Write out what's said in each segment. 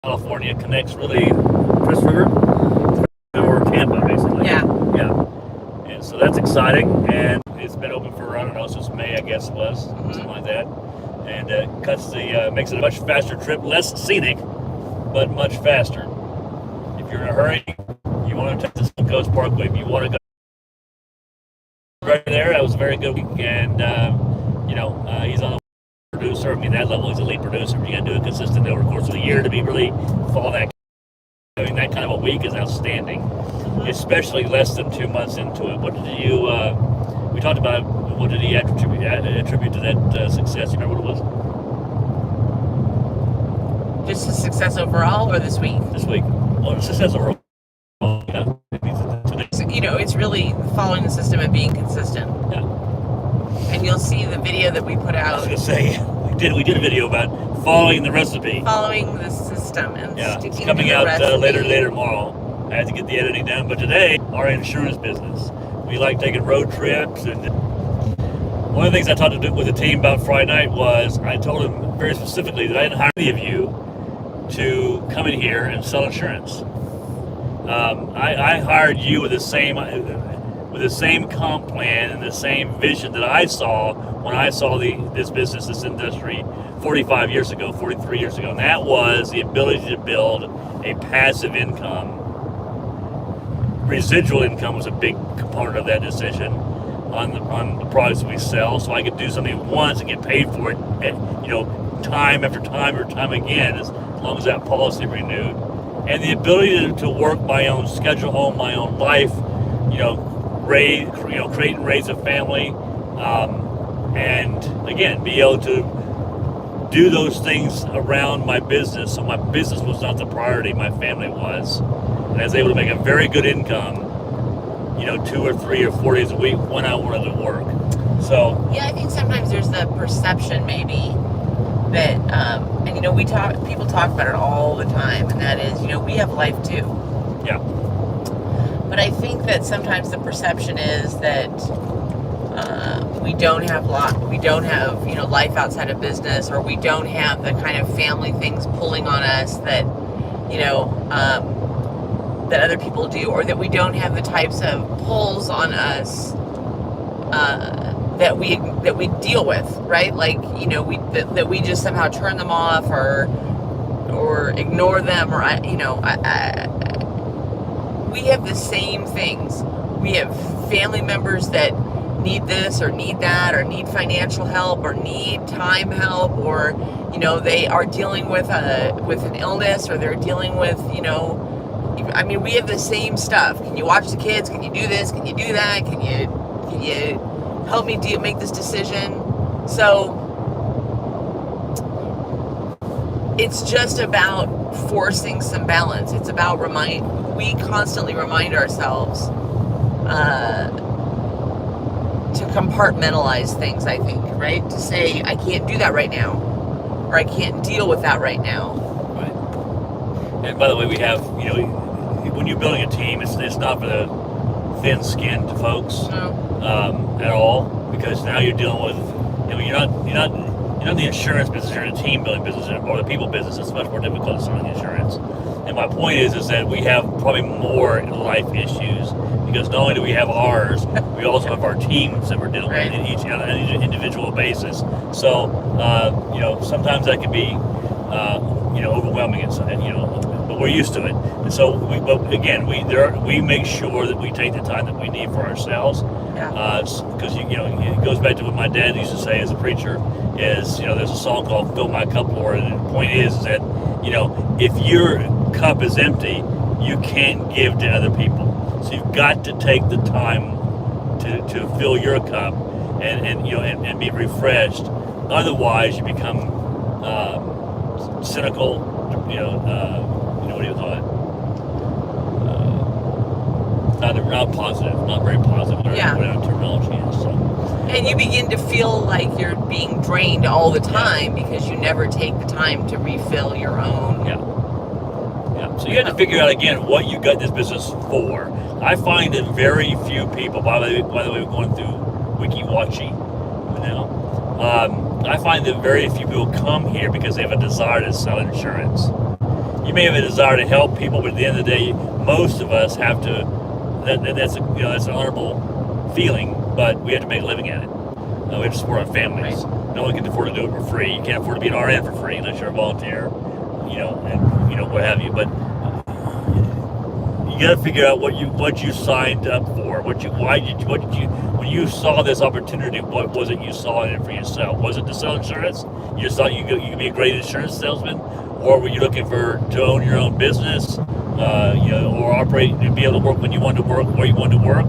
California connects really Chris River or Tampa, basically. Yeah. Yeah. And so that's exciting, and it's been open for, I don't know, since May, I guess it was, something like that. And makes it a much faster trip, less scenic, but much faster. If you're in a hurry, you want to take the Sun Coast Parkway. If you want to go right there, that was a very good week. And, he's on the producer. I mean, that level, he's a lead producer. You got to do it consistent over the course of the year to be really follow that. I mean, that kind of a week is outstanding, especially less than 2 months into it. What did you? We talked about what did he attribute to that success? You remember what it was? Just the success overall, or this week? This week. Well, the success overall. Yeah. So, it's really following the system and being consistent. Yeah. And you'll see the video that we put out. I was gonna say we did a video about following the recipe. Following the system and sticking it's coming to the out recipe. later tomorrow. I had to get the editing done, but today our insurance business. We like taking road trips, and one of the things I talked with the team about Friday night was I told them very specifically that I didn't hire any of you to come in here and sell insurance. I hired you with the same comp plan and the same vision that I saw when I saw this business, this industry, 43 years ago, and that was the ability to build a passive income. Residual income was a big component of that decision on the products we sell, so I could do something once and get paid for it, time after time again, as long as that policy renewed. And the ability to work my own schedule, own my own life, create and raise a family, and again, be able to do those things around my business. So my business was not the priority, my family was. And I was able to make a very good income, 2 or 3 or 4 days a week when I wanted to work. So yeah, I think sometimes there's the perception maybe that, people talk about it all the time, and that is, we have life too. Yeah. But I think that sometimes the perception is that we don't have life outside of business, or we don't have the kind of family things pulling on us that, that other people do, or that we don't have the types of pulls on us that we deal with, right? Like, that we just somehow turn them off or ignore them, or we have the same things. We have family members that need this or need that, or need financial help, or need time help, or they are dealing with an illness, or they're dealing with we have the same stuff. Can you watch the kids? Can you do this? Can you do that? Can you help me make this decision? So it's just about forcing some balance. It's about we constantly remind ourselves to compartmentalize things, I think, right? To say, I can't do that right now, or I can't deal with that right now. Right. And by the way, we have, when you're building a team, it's not for the thin-skinned folks at all, because now you're dealing with, you're not in the insurance business, you're in a team building business, or the people business. It's much more difficult than selling insurance. And my point is that we have probably more life issues, because not only do we have ours, we also have our teams that we're dealing with on an individual basis. So, sometimes that can be, overwhelming, but we're used to it. And so, we make sure that we take the time that we need for ourselves. Because it goes back to what my dad used to say as a preacher. Is there's a song called "Fill My Cup, Lord," and the point is that if your cup is empty, you can't give to other people. So you've got to take the time to fill your cup and be refreshed. Otherwise, you become cynical. What do you call it? Not positive, not very positive. Whatever terminology is. So. And you begin to feel like you're being drained all the time because you never take the time to refill your own. Yeah. So you have to figure out again what you got this business for. I find that very few people. By the way, we're going through WikiWatchy now. I find that very few people come here because they have a desire to sell insurance. you may have a desire to help people, but at the end of the day, most of us have to. That's that's an honorable feeling, but we have to make a living at it. We have to support our families. Right. No one can afford to do it for free. You can't afford to be an RN for free unless you're a volunteer, and what have you. But you got to figure out what you signed up for. When you saw this opportunity, what was it you saw in it for yourself? Was it to sell insurance? You just thought you could be a great insurance salesman, or were you looking to own your own business, or operate and be able to work when you wanted to work, where you wanted to work?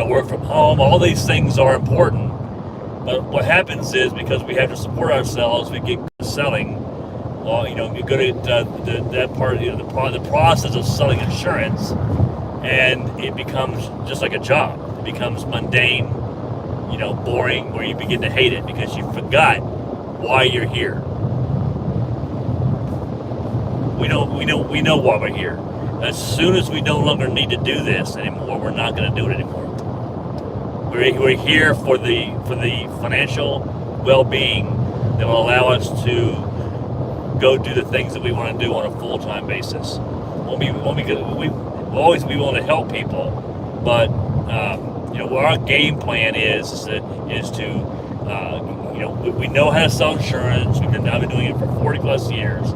Work from home. All these things are important, but what happens is because we have to support ourselves, we get good at selling. You're good at that part, the process of selling insurance, and it becomes just like a job. It becomes mundane, boring, where you begin to hate it because you forgot why you're here. We know why we're here. As soon as we no longer need to do this anymore, we're not going to do it anymore. We're here for the financial well-being that will allow us to go do the things that we want to do on a full-time basis. We'll always be willing to help people, but what our game plan is to we know how to sell insurance. I've been doing it for 40 plus years.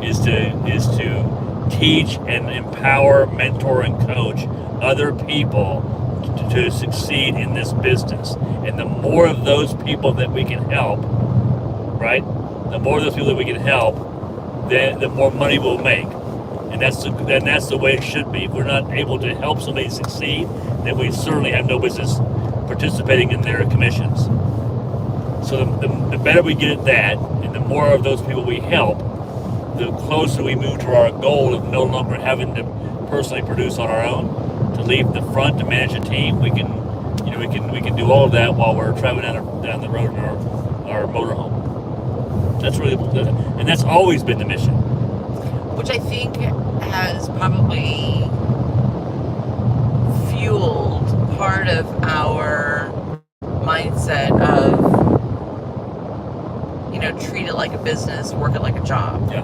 Is to teach and empower, mentor, and coach other people to succeed in this business. And the more of those people that we can help, right? The more of those people that we can help, then the more money we'll make. And that's the way it should be. If we're not able to help somebody succeed, then we certainly have no business participating in their commissions. So the better we get at that, and the more of those people we help, the closer we move to our goal of no longer having to personally produce on our own, to leave the front, to manage a team. We can do all of that while we're traveling down the road in our motorhome. That's really, and that's always been the mission. Which I think has probably fueled part of our mindset of, treat it like a business, work it like a job. Yeah.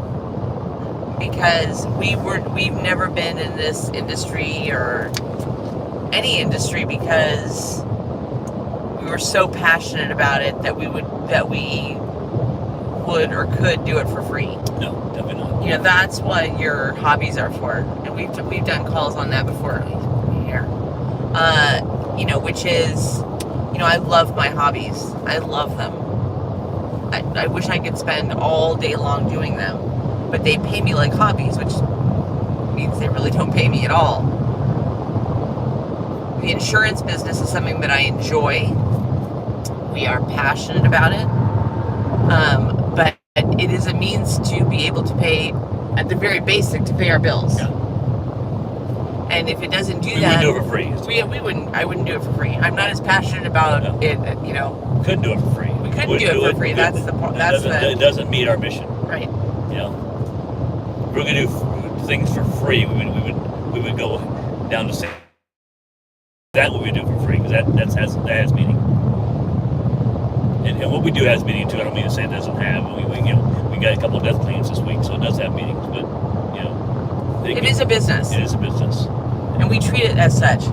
Because we've never been in this industry or any industry because we were so passionate about it that we would or could do it for free. No, definitely not. That's what your hobbies are for, and we've done calls on that before here. Which is, I love my hobbies. I love them. I wish I could spend all day long doing them, but they pay me like hobbies, which means they really don't pay me at all. The insurance business is something that I enjoy. We are passionate about it, but it is a means to be able to pay, at the very basic, to pay our bills. Yeah. And if it doesn't do we that, wouldn't do it for free. I wouldn't do it for free. I'm not as passionate about it. Couldn't do it for free. We couldn't do it for free. That's the point. It doesn't meet our mission. Right. If we're gonna do things for free, we would go down to say that what we do for free, because that has meaning. And what we do has meaning too. I don't mean to say it doesn't have. We got a couple of death claims this week, so it does have meanings. But it is a business. It is a business, and we treat it as such.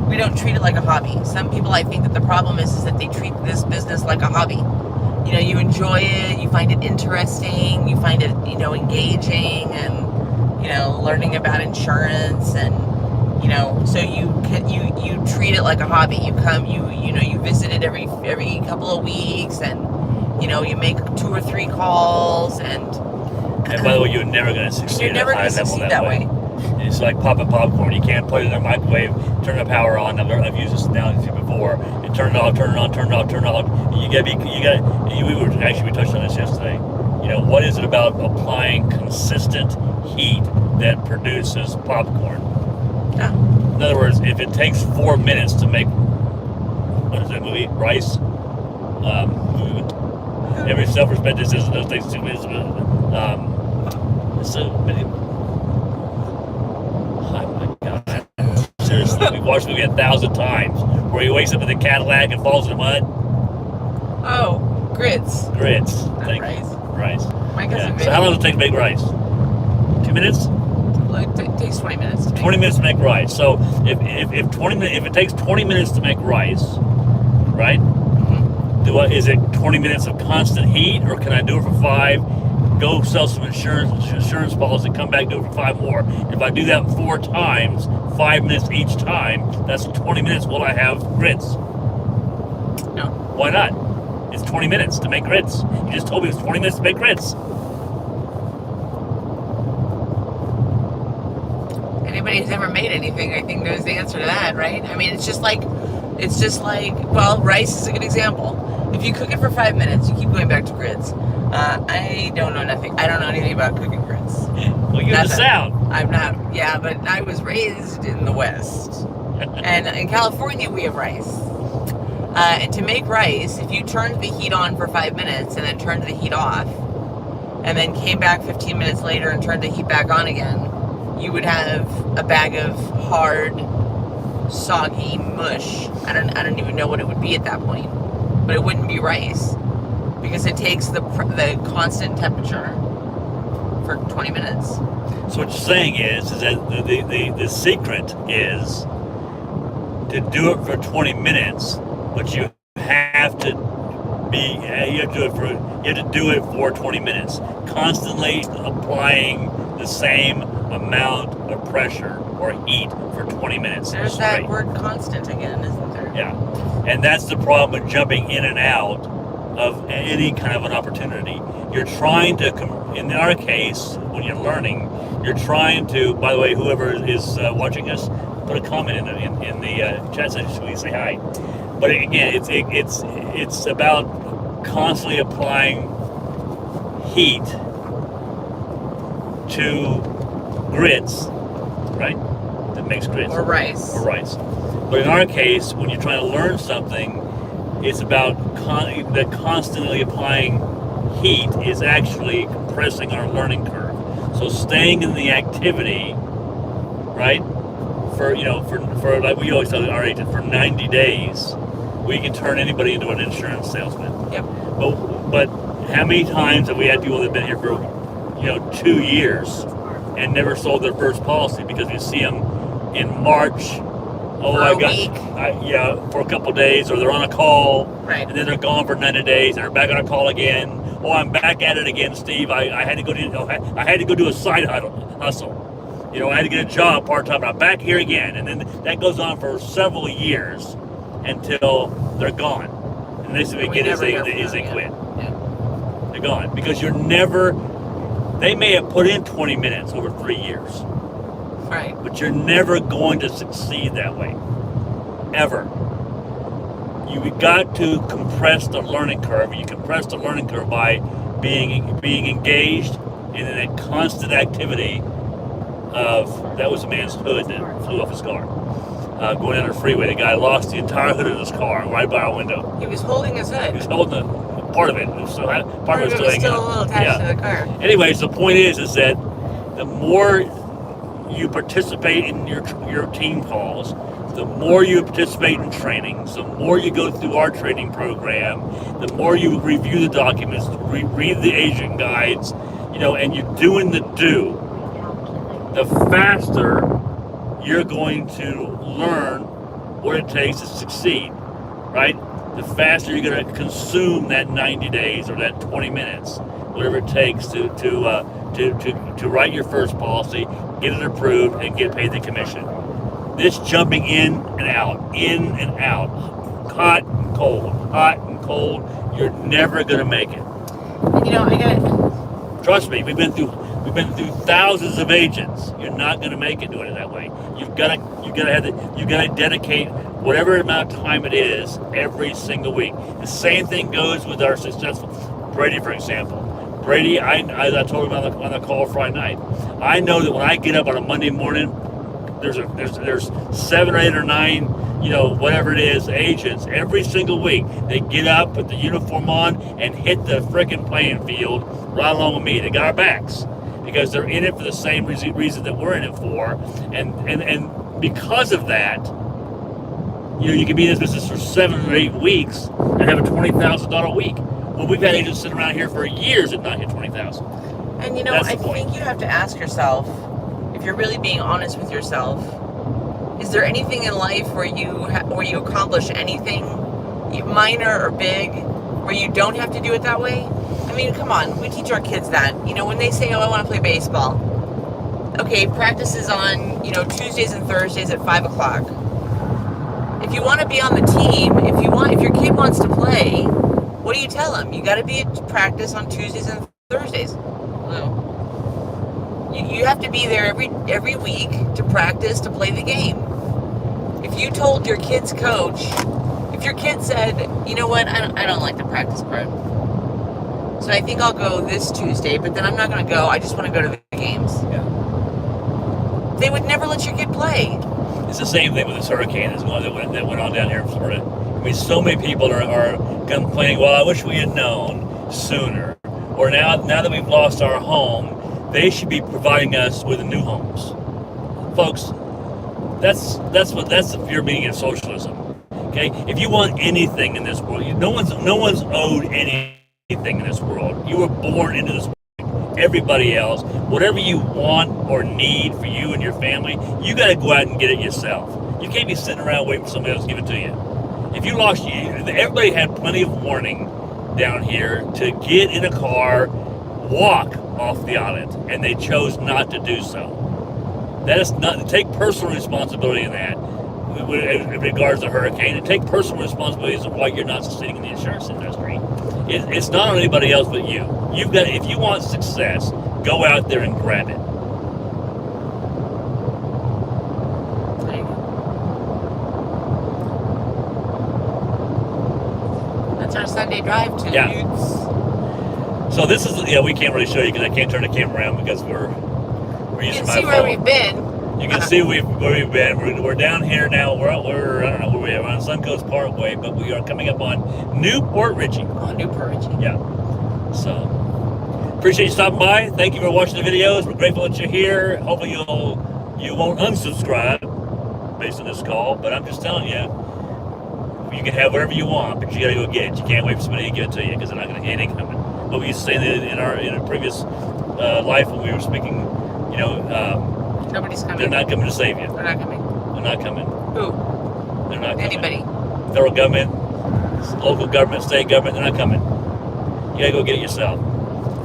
We don't treat it like a hobby. Some people, I think that the problem is that they treat this business like a hobby. You enjoy it, you find it interesting, you find it, engaging, and learning about insurance, and so you treat it like a hobby. You come, you visit it every couple of weeks, and you make 2 or 3 calls, and by the way, you're never going to succeed. You're never going to succeed that way. It's like popping popcorn. You can't put it in a microwave, turn the power on. I've used this analogy before. And turn it off, turn it on, turn it off, turn it off. We touched on this yesterday. What is it about applying consistent heat that produces popcorn? Yeah. In other words, if it takes 4 minutes to make, what is that movie? Rice? Every self-respecting citizen knows it takes 2 minutes. Oh my God. Seriously, we've watched the movie 1,000 times where he wakes up in the Cadillac and falls in the mud. Oh, grits. Grits. Not rice. Rice. My cousin So how long does it take to make rice? 2 minutes? It takes 20 minutes. 20 minutes to make rice. So if it takes 20 minutes to make rice, right? Mm-hmm. Is it 20 minutes of constant heat, or can I do it for 5? Go sell some insurance policy, come back, do it for 5 more. If I do that 4 times, 5 minutes each time, that's 20 minutes. Will I have grits? No. Why not? It's 20 minutes to make grits. You just told me it's 20 minutes to make grits. Anybody who's ever made anything, I think, knows the answer to that, right? I mean, it's just like, well, rice is a good example. If you cook it for 5 minutes, you keep going back to grits. I don't know anything about cooking grits. Well, you're the South. I'm not, yeah, but I was raised in the West. And in California, we have rice. And to make rice, if you turned the heat on for 5 minutes and then turned the heat off, and then came back 15 minutes later and turned the heat back on again, you would have a bag of hard, soggy mush. I don't even know what it would be at that point, but it wouldn't be rice because it takes the constant temperature for 20 minutes. So what you're saying is that the secret is to do it for 20 minutes, but you have to do it for 20 minutes, constantly applying the same amount of pressure or heat for 20 minutes. There's straight. That word constant again, isn't there? Yeah, and that's the problem with jumping in and out of any kind of an opportunity. You're trying to, in our case, when you're learning, you're trying to, by the way, whoever is watching us, put a comment in the chat section so we say hi. But again, it's about constantly applying heat to grits, right? That makes grits. Or rice. But in our case, when you're trying to learn something, it's about constantly applying heat is actually compressing our learning curve. So staying in the activity, right? For like we always tell our agent, for 90 days, we can turn anybody into an insurance salesman. Yep. But how many times have we had people that have been here for 2 years and never sold their first policy because we see them in March? For a couple of days, or they're on a call, right, and then they're gone for 90 days, and they're back on a call again. Oh, I'm back at it again, Steve. I had to go do a side hustle. I had to get a job part time. I'm back here again, and then that goes on for several years until they're gone. And the next thing we get is they quit. Yeah. They're gone because they may have put in 20 minutes over 3 years. Right. But you're never going to succeed that way. Ever. You've got to compress the learning curve. You compress the learning curve by being engaged in a constant activity of, that was a man's hood that flew off his car. Going down the freeway, the guy lost the entire hood of his car right by our window. He was holding his hood. He was holding part of it. Part of it was still hanging a little attached to the car. Anyways, the point is that the more you participate in your team calls, the more you participate in trainings, the more you go through our training program, the more you review the documents, read the agent guides, and you're doing the the faster you're going to learn what it takes to succeed, right? The faster you're going to consume that 90 days or that 20 minutes, whatever it takes to write your first policy, get it approved, and get paid the commission. This jumping in and out, hot and cold, you're never going to make it. Trust me, we've been through thousands of agents. You're not going to make it doing it that way. You've got to dedicate whatever amount of time it is every single week. The same thing goes with our successful Brady, for example. Brady, I told him on the call Friday night. I know that when I get up on a Monday morning, there's 7 or 8 or 9, whatever it is, agents every single week. They get up, put the uniform on, and hit the frickin' playing field right along with me. They got our backs because they're in it for the same reason that we're in it for, and because of that, you can be in this business for 7 or 8 weeks and have a $20,000 week. Well, we've had agents sitting around here for years and not hit 20,000. And you know, I think you have to ask yourself, if you're really being honest with yourself, is there anything in life where you accomplish anything, minor or big, where you don't have to do it that way? I mean, come on, we teach our kids that. You know, when they say, "Oh, I want to play baseball," okay, practice is on, you know, Tuesdays and Thursdays at 5 o'clock. If you want to be on the team, if your kid wants to play, what do you tell them? You got to be at practice on Tuesdays and Thursdays. No. You have to be there every week to practice, to play the game. If you told your kid's coach, if your kid said, "You know what, I don't like the practice part, so I think I'll go this Tuesday, but then I'm not going to go, I just want to go to the games." Yeah. They would never let your kid play. It's the same thing with this hurricane that went on down here in Florida. I mean, so many people are complaining, "Well, I wish we had known sooner." Or now that we've lost our home, they should be providing us with new homes. Folks, that's the pure meaning of socialism. Okay? If you want anything in this world, no one's owed anything in this world. You were born into this world. Everybody else, whatever you want or need for you and your family, you got to go out and get it yourself. You can't be sitting around waiting for somebody else to give it to you. If you lost, everybody had plenty of warning down here to get in a car, walk off the island, and they chose not to do so. That is not to take personal responsibility in that, in regards to hurricane, and take personal responsibility as to why you're not succeeding in the insurance industry. It's not on anybody else but you. You've got, if you want success, go out there and grab it. There you go. That's our Sunday drive to Utes. So this is, we can't really show you because I can't turn the camera around because we're using my phone. You can see where we've been. You can see where we've been. We're down here now. We're I don't know where we are. We're on Suncoast Parkway, but we are coming up on Newport Richie. Oh, Newport Richie. Yeah. So appreciate you stopping by. Thank you for watching the videos. We're grateful that you're here. Hopefully you won't unsubscribe based on this call. But I'm just telling you, you can have whatever you want, but you got to go get it. You can't wait for somebody to give it to you because they're not going to get it coming. But we used to say that in a previous life when we were speaking, nobody's coming. They're not coming to save you. They're not coming. They're not coming. Who? They're not coming. Anybody. Federal government, local government, state government, they're not coming. You gotta go get it yourself.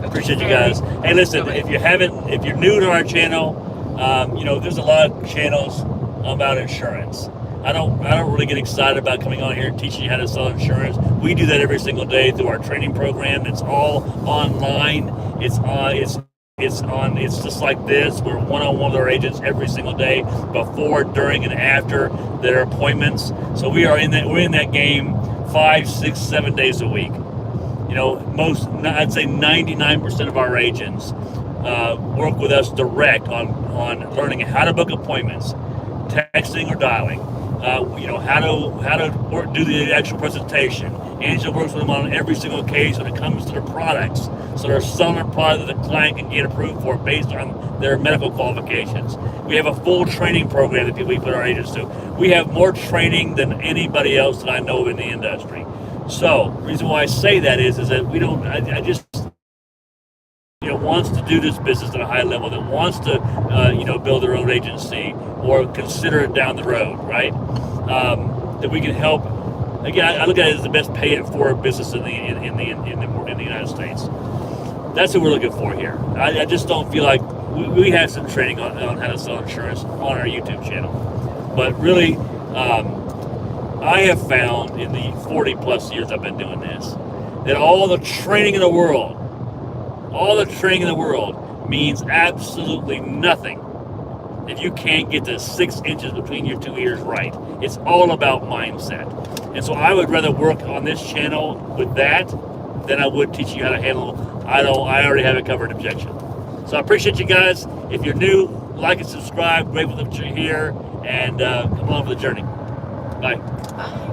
Appreciate you guys. Hey, listen, if you're new to our channel, there's a lot of channels about insurance. I don't really get excited about coming on here and teaching you how to sell insurance. We do that every single day through our training program. It's all online. It's just like this. We're one-on-one with our agents every single day, before, during, and after their appointments. So we're in that game 5, 6, 7 days a week. I'd say 99% of our agents work with us direct on learning how to book appointments, texting or dialing. How to do the actual presentation. Angela works with them on every single case when it comes to the products. So they're selling a product that the client can get approved for based on their medical qualifications. We have a full training program that we put our agents to. We have more training than anybody else that I know of in the industry. So the reason why I say that is that we don't, I just, wants to do this business at a high level, that wants to, build their own agency or consider it down the road, right? That we can help. Again, I look at it as the best pay it forward business in the United States. That's what we're looking for here. I just don't feel like we have some training on how to sell insurance on our YouTube channel, but really, I have found in the 40 plus years I've been doing this that all the training in the world means absolutely nothing if you can't get the 6 inches between your two ears right. It's all about mindset. And so I would rather work on this channel with that than I would teach you how to handle, I already have a covered objection. So I appreciate you guys. If you're new, like and subscribe. Grateful that you're here, and come along for the journey. Bye. Bye.